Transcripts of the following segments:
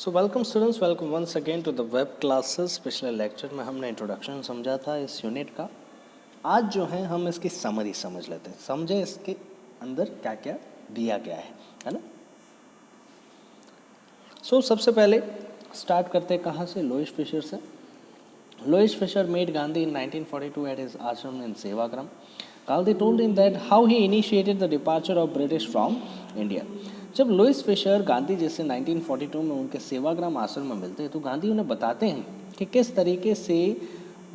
So welcome students, welcome once again to the web classes. पिछले lecture में हमने introduction समझा था इस यूनिट का। आज जो है हम इसकी समरी समझ लेते हैं, समझे इसके अंदर क्या क्या दिया गया है ना। सो सबसे पहले स्टार्ट करते हैं कहाँ से, लोइस फिशर से। Louis Fischer met Gandhi in 1942 at his ashram in Sevagram. Gandhi told him that how he initiated the departure of British from India. जब लुइस फिशर गांधी जी से 1942 में उनके सेवाग्राम आश्रम में मिलते हैं तो गांधी उन्हें बताते हैं कि किस तरीके से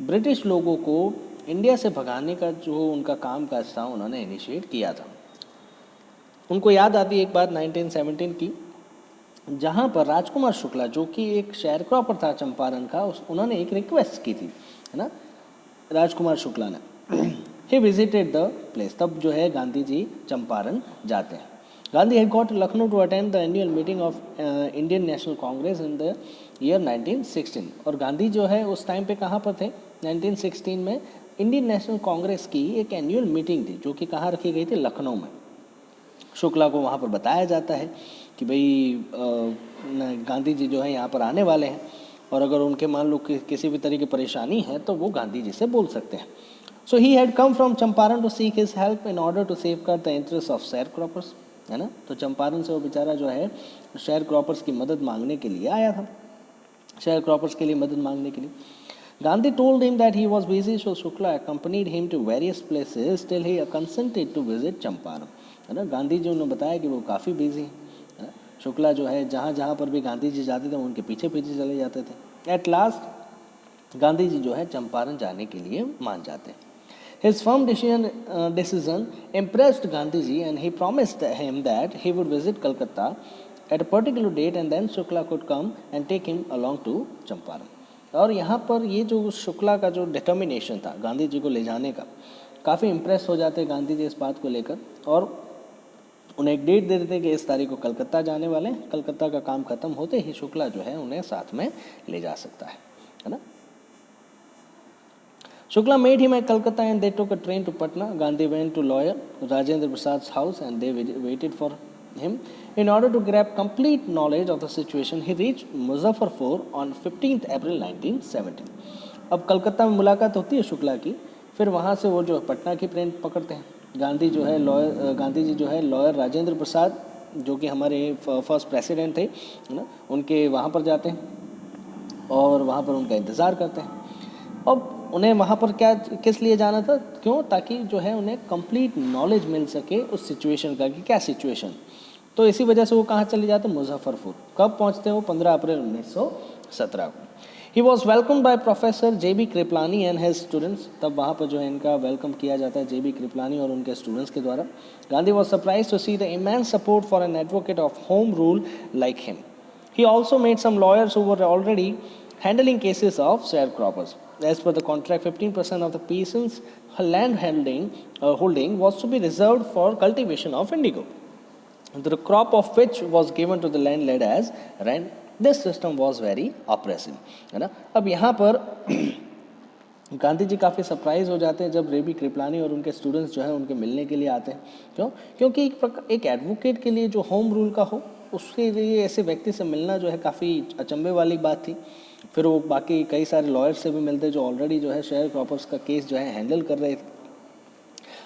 ब्रिटिश लोगों को इंडिया से भगाने का जो उनका काम काज था उन्होंने इनिशिएट किया था। उनको याद आती है एक बात 1917 की, जहाँ पर राजकुमार शुक्ला जो कि एक शेयर क्रॉपर था चंपारण का, उन्होंने एक रिक्वेस्ट की थी, है ना, राजकुमार शुक्ला ने। He visited the place. तब जो है गांधी जी चंपारण जाते हैं। Gandhi had got Lucknow to attend the annual meeting of Indian National Congress in the year 1916। और गांधी जो है उस टाइम पे कहाँ पर थे, 1916 में इंडियन नेशनल कांग्रेस की एक एनुअल मीटिंग थी जो कि कहाँ रखी गई थी, लखनऊ में। शुक्ला को वहाँ पर बताया जाता है कि भाई गांधी जी जो है यहाँ पर आने वाले हैं और अगर उनके मान लो किसी भी तरह की परेशानी है तो वो गांधी जी से बोल सकते हैं। So he had come from Champaran to seek his help in order to safeguard the interest of sharecroppers, है ना। तो चंपारण से वो बेचारा जो है शेयर क्रॉपर्स की मदद मांगने के लिए आया था, शेयर क्रॉपर्स के लिए मदद मांगने के लिए। Gandhi told him that he was busy, so Shukla accompanied him to various places till he consented to visit Champaran, है ना। गांधी जी ने बताया कि वो काफ़ी बिजी हैं। शुक्ला जो है जहाँ जहाँ पर भी गांधी जी जाते थे उनके पीछे पीछे चले जाते थे। एट लास्ट गांधी जी जो है चंपारण जाने के लिए मान जाते हैं। His firm decision impressed Gandhiji and he promised him that he would visit Calcutta at a particular date and then Shukla could come and take him along to Champaran. और यहाँ पर ये जो शुक्ला का जो डिटर्मिनेशन था गांधी जी को ले जाने का, काफ़ी इम्प्रेस हो जाते गांधी जी इस बात को लेकर और उन्हें एक डेट दे देते कि इस तारीख को कलकत्ता जाने वाले हैं। कलकत्ता का काम खत्म होते ही शुक्ला जो है उन्हें साथ में ले जा सकता है ना। Shukla made him at Calcutta and they took a train to Patna. Gandhi went to lawyer Rajendra Prasad's house and they waited for him. In order to grab complete knowledge of the situation, he reached Muzaffarpur on 15th April 1917. अब कलकत्ता में मुलाकात होती है शुक्ला की, फिर वहाँ से वो जो पटना की ट्रेन पकड़ते हैं। गांधी जी जो है लॉयर राजेंद्र प्रसाद जो कि हमारे फर्स्ट प्रेसिडेंट थे, है ना, उनके वहाँ पर जाते हैं और वहाँ पर उनका इंतज़ार करते हैं। अब उन्हें वहाँ पर किस लिए जाना था, क्यों, ताकि जो है उन्हें कंप्लीट नॉलेज मिल सके उस सिचुएशन का कि क्या सिचुएशन। तो इसी वजह से वो कहाँ चले जाते, मुजफ्फरपुर। कब पहुँचते हैं वो, 15 अप्रैल 1917 को। He was welcome by professor JB Kripalani and his students. तब वहाँ पर जो है इनका वेलकम किया जाता है JB कृपलानी और उनके स्टूडेंट्स के द्वारा। Gandhi was surprise to see the immense support for an advocate of home rule like him. He also made some lawyers who were already handling cases of sharecroppers. As per the contract, 15% of the peasants' land holding was to be reserved for cultivation of indigo, the crop of which was given to the landlord as rent. This system was very oppressive, है ना। अब यहाँ पर गांधी जी काफ़ी surprise हो जाते हैं जब रेबी कृपलानी और उनके स्टूडेंट्स जो है उनके मिलने के लिए आते हैं। क्यों, क्योंकि एक एडवोकेट के लिए जो होम रूल का हो उसके लिए ऐसे व्यक्ति से मिलना जो है काफ़ी अचंभे वाली बात थी। फिर वो बाकी कई सारे लॉयर्स से भी मिलते जो ऑलरेडी जो है शेयर क्रॉपर्स का केस जो है हैंडल कर रहे थे।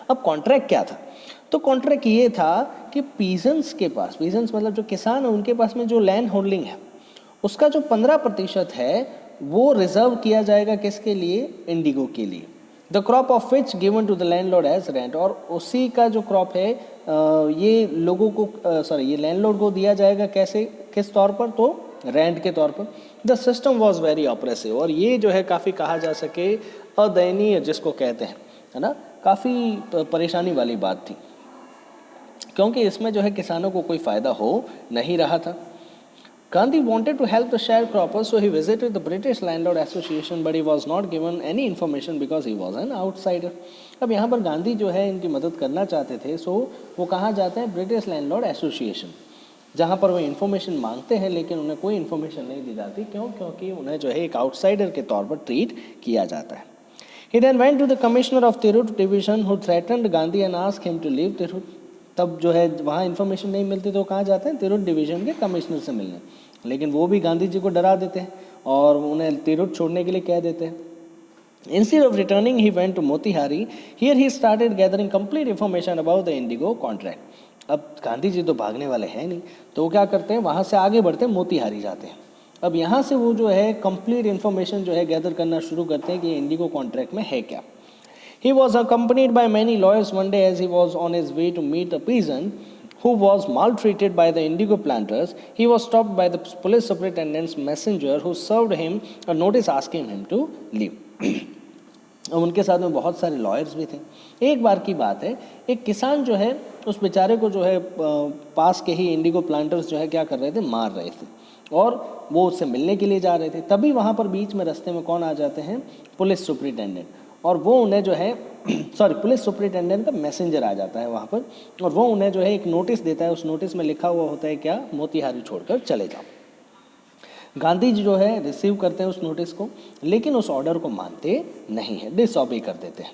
अब कॉन्ट्रैक्ट क्या था, तो कॉन्ट्रैक्ट ये था कि पीजेंट्स के पास, पीजेंट्स मतलब जो किसान है उनके पास में जो लैंड होल्डिंग है उसका जो 15% है वो रिजर्व किया जाएगा किसके लिए, इंडिगो के लिए। The crop of which given to the landlord as rent. और उसी का जो क्रॉप है ये लोगों को ये लैंडलॉर्ड को दिया जाएगा कैसे, किस तौर पर, तो रेंट के तौर पर। The system was very oppressive. और ये जो है काफ़ी कहा जा सके अदयनीय जिसको कहते हैं, है ना, काफ़ी परेशानी वाली बात थी क्योंकि इसमें जो है किसानों को कोई फ़ायदा हो नहीं रहा था। Gandhi wanted to help the sharecroppers, so he visited the British Landlord Association, but he was not given any information because he was an outsider. अब यहाँ पर गांधी जो है इनकी मदद करना चाहते थे, सो वो कहाँ जाते हैं, ब्रिटिश लैंडलॉर्ड एसोसिएशन, जहाँ पर वो इन्फॉर्मेशन मांगते हैं लेकिन उन्हें कोई इन्फॉर्मेशन नहीं दी जाती। क्यों, क्योंकि उन्हें जो है एक आउटसाइडर के तौर पर ट्रीट किया जाता है। He then went to the commissioner of Tirut division who threatened Gandhi and asked him to leave Tirut. तब जो है वहाँ इन्फॉर्मेशन नहीं मिलती तो कहाँ जाते हैं, तिरुट डिवीज़न के कमिश्नर से मिलने। लेकिन वो भी गांधी जी को डरा देते हैं और उन्हें तिरुट छोड़ने के लिए कह देते हैं। Instead of returning, he went to Motihari. Here he started gathering complete information about the Indigo contract. अब गांधी जी तो भागने वाले हैं नहीं, तो वो क्या करते हैं, वहाँ से आगे बढ़ते हैं, मोतीहारी जाते हैं। अब यहाँ से वो जो है कंप्लीट इन्फॉर्मेशन जो है गैदर करना शुरू करते हैं कि इंडिगो कॉन्ट्रैक्ट में है क्या। He was accompanied by many lawyers one day as he was on his way to meet a peasant who was maltreated by the indigo planters. He was stopped by the police superintendent's messenger who served him a notice asking him to leave. अब उनके साथ में बहुत सारे lawyers भी थे। एक बार की बात है, एक किसान जो है उस बेचारे को जो है पास के ही इंडिगो प्लांटर्स जो है क्या कर रहे थे, मार रहे थे और वो उससे मिलने के लिए जा रहे थे। तभी वहाँ पर बीच में रास्ते में कौन आ जाते हैं, पुलिस सुपरिटेंडेंट, और वो उन्हें जो है पुलिस सुपरिटेंडेंट का मैसेंजर आ जाता है वहाँ पर, और वो उन्हें जो है एक नोटिस देता है। उस नोटिस में लिखा हुआ होता है क्या, मोतीहारी छोड़कर चले जाओ। गांधी जी जो है रिसीव करते हैं उस नोटिस को, लेकिन उस ऑर्डर को मानते नहीं है, डिसऑबे कर देते हैं।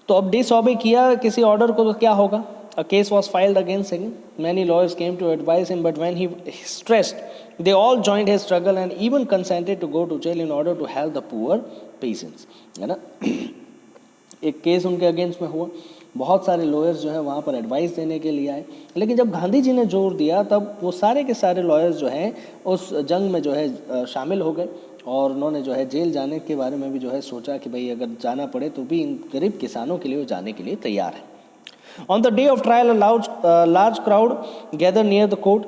तो अब डिसऑबे किया किसी ऑर्डर को तो क्या होगा, a case was filed against him. Many lawyers came to advise him, but when he stressed, they all joined his struggle and even consented to go to jail in order to help the poor peasants. है ना, एक case उनके against में हुआ, बहुत सारे lawyers जो है वहाँ पर एडवाइस देने के लिए आए, लेकिन जब गांधी जी ने जोर दिया तब वो सारे के सारे लॉयर्स जो हैं उस जंग में जो है शामिल हो गए, और उन्होंने जो है जेल जाने के बारे में भी जो है सोचा कि भाई अगर जाना पड़े तो भी इन गरीब किसानों के लिए वो जाने के लिए तैयार है। On the day of trial, a large crowd gathered near the court.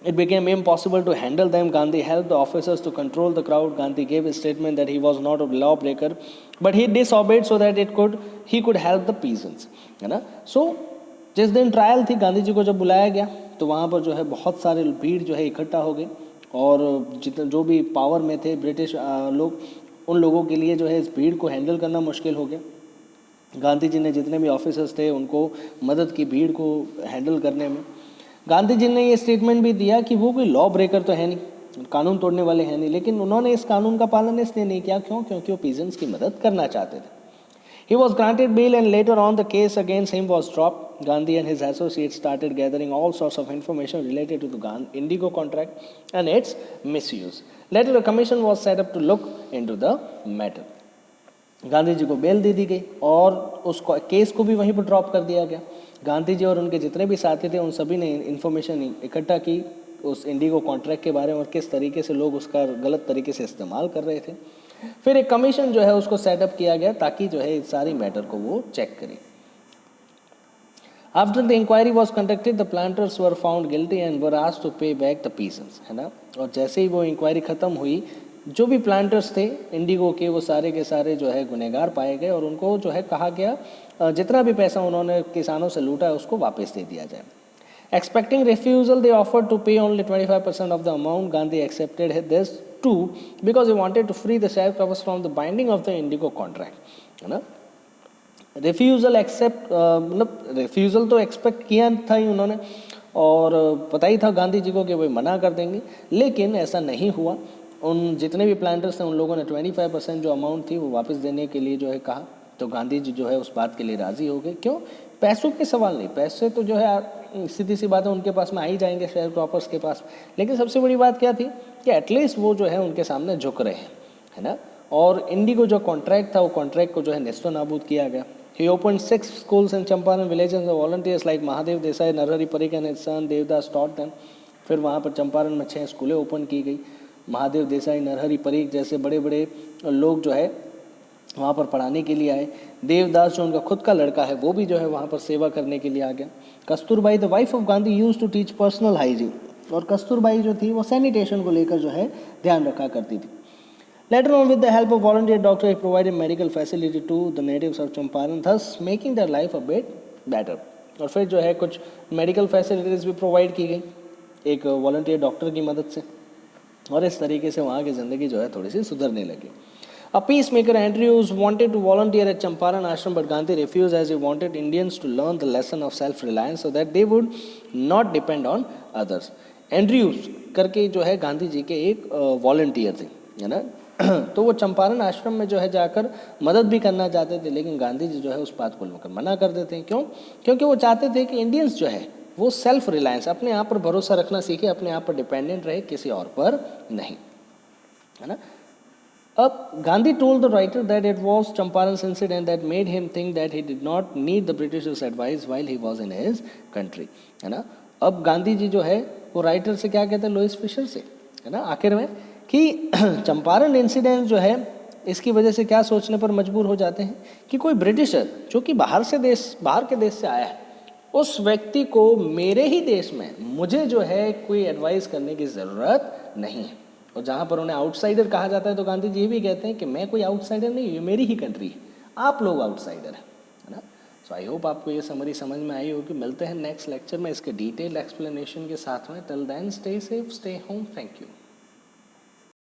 It became impossible to handle them. Gandhi helped the officers to control the crowd. Gandhi gave a statement that he was not a lawbreaker, but he disobeyed so that he could help the peasants. है ना। So जिस दिन trial थी, गांधी जी को जब बुलाया गया तो वहाँ पर जो है बहुत सारे भीड़ जो है इकट्ठा हो गई, और जितने जो भी पावर में थे ब्रिटिश लोग, उन लोगों के लिए जो है इस भीड़ को हैंडल करना मुश्किल हो गया। गांधी जी ने जितने भी ऑफिसर्स थे उनको मदद की भीड़ को हैंडल करने में। गांधी जी ने ये स्टेटमेंट भी दिया कि वो कोई लॉ ब्रेकर तो है नहीं, कानून तोड़ने वाले हैं नहीं, लेकिन उन्होंने इस कानून का पालन इसलिए नहीं किया, क्योंकि वो पीजेंट्स की मदद करना चाहते थे। He was granted bail and later on the case against him was dropped. Gandhi and his associates started gathering all sorts of information related to the Indigo contract and its misuse. Later a commission was set up to look into the matter. Gandhi ji को bell दे दी गई और उस case को भी वहीं पर drop कर दिया गया। गांधी जी और उनके जितने भी साथी थे उन सभी ने इन्फॉर्मेशन इकट्ठा की उस इंडिगो कॉन्ट्रैक्ट के बारे में और किस तरीके से लोग उसका गलत तरीके से इस्तेमाल कर रहे थे। फिर एक कमीशन जो है उसको सेटअप किया गया ताकि जो है इस सारी मैटर को वो चेक करे। After the inquiry was conducted the planters were found guilty and were asked to pay back the peasants, है ना। और जैसे ही वो इंक्वायरी खत्म हुई, जो भी प्लांटर्स थे इंडिगो के वो सारे के सारे जो है गुनहगार पाए गए और उनको जो है कहा गया जितना भी पैसा उन्होंने किसानों से लूटा है उसको वापस दे दिया जाए। Expecting refusal, they offered to pay only 25% of the amount. Gandhi accepted this too because he wanted to free the sharecroppers from the binding of the Indigo contract. है ना। रिफ्यूज़ल एक्सेप्ट मतलब रिफ्यूज़ल तो expect किया था ही उन्होंने और पता ही था गांधी जी को कि वो मना कर देंगे, लेकिन ऐसा नहीं हुआ। उन जितने भी प्लांटर्स थे उन लोगों ने 25% जो अमाउंट थी वो वापस देने के लिए जो है कहा, तो गांधी जी जो है उस बात के लिए राज़ी हो गए। क्यों? पैसों के सवाल नहीं, पैसे तो जो है सीधी सी बात है उनके पास में आ ही जाएंगे शेयर क्रॉपर्स के पास, लेकिन सबसे बड़ी बात क्या थी कि एटलीस्ट वो जो है उनके सामने झुक रहे हैं, है ना। और इंडिगो जो कॉन्ट्रैक्ट था वो कॉन्ट्रैक्ट को जो है नेस्तो नाबूद किया गया। He opened 6 schools in Champaran villages and the volunteers like Mahadev Desai, Narhari Parikh and his son Devdas taught them. फिर वहाँ पर चंपारण में 6 स्कूलें ओपन की गई। महादेव देसाई, नरहरि परीख जैसे बड़े बड़े लोग जो है वहाँ पर पढ़ाने के लिए आए। देवदास जो उनका खुद का लड़का है वो भी जो है वहाँ पर सेवा करने के लिए आ गया। Kasturbai the wife of Gandhi use to teach personal hygiene, और कस्तूरबाई जो थी वो सैनिटेशन को लेकर जो है ध्यान रखा करती थी। Later on, with the help of volunteer doctor, he provided medical facility to the natives of Champaran, thus making their life a bit better. और फिर जो है कुछ मेडिकल फैसिलिटीज़ भी प्रोवाइड की गई एक वॉलंटियर डॉक्टर की मदद से, और इस तरीके से वहाँ की ज़िंदगी जो है थोड़ी सी सुधरने लगी। A peacemaker Andrews wanted to volunteer at Champaran ashram, but Gandhi refused as he wanted Indians to learn the lesson of self-reliance so that they would not depend on others. Andrews करके जो है गांधी जी के एक volunteer थे, है ना। तो वो चंपारण आश्रम में जो है जाकर मदद भी करना चाहते थे, लेकिन गांधी जी जो है उस बात को लेकर मना कर देते हैं। क्यों? क्योंकि वो चाहते थे कि इंडियंस जो है वो सेल्फ रिलायंस, अपने आप पर भरोसा रखना सीखे, अपने आप पर डिपेंडेंट रहे, किसी और पर नहीं, है ना। अब Gandhi told the writer that it was Champaran's incident that made him think that he did not need the Britishers' advice while he was in his country, है ना। अब गांधी जी जो है वो राइटर से क्या कहते हैं, लुईस फिशर से, है ना, आखिर में कि चंपारण इंसिडेंट जो है इसकी वजह से क्या सोचने पर मजबूर हो जाते हैं कि कोई ब्रिटिशर जो कि बाहर के देश से आया है, उस व्यक्ति को मेरे ही देश में मुझे जो है कोई एडवाइस करने की ज़रूरत नहीं है। और जहाँ पर उन्हें आउटसाइडर कहा जाता है तो गांधी जी ये भी कहते हैं कि मैं कोई आउटसाइडर नहीं, ये मेरी ही कंट्री है, आप लोग आउटसाइडर हैं, है ना। सो आई होप आपको ये समरी समझ में आई होगी। मिलते हैं नेक्स्ट लेक्चर में इसके डिटेल एक्सप्लेनेशन के साथ में। Till then stay safe, stay home, thank you.